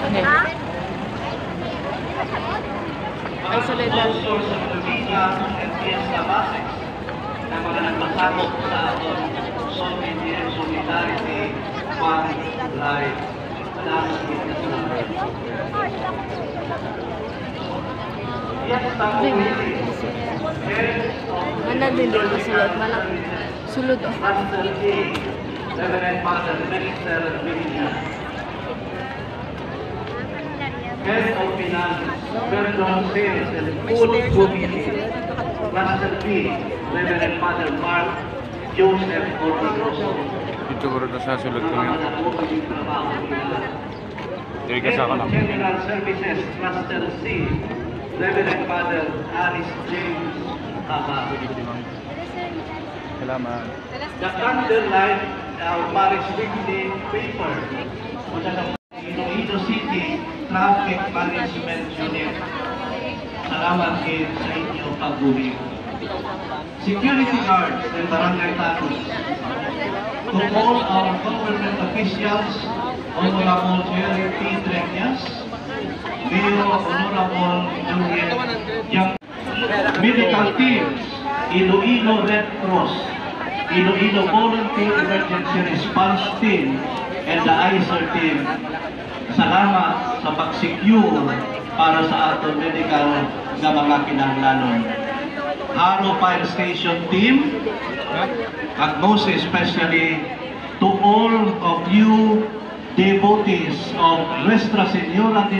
Okay. Isolate lang. Sponsors of Lubina and Fiesta Bases na mga nagpasabot sa aton Solidarity Fund Live. Salamat din sa salamat. Fiesta Committee. Mana din dito sulod, malak. Sulod oh. Pastor A. Reverend Father Minister Virginia. Head of Finance, Perdon Sales and Food Committee. Pastor B. Reverend Father Mark Joseph Ortigoso. Dito ko rin sa sulod ko yun. Dili ka sa ako lang. General Services, Pastor C. Reverend Father Alice James Haba. Salamat. The underline our parish weekly paper mula ng Iloilo City Traffic Management Unit. Salamat din sa inyong pag-uwi. Security guards and barangay tanos. To all our government officials, Honorable Jerry P. Treñas, Mayor Honorable Juliet Yang, medical teams, Iloilo Red Cross, Iloilo Volunteer Emergency Response Team, and the ISER team. Salamat sa pag-secure para sa ating medical na mga kinahanglanon. Haro Fire Station Team, and most especially to all of you devotees of Nuestra Señora de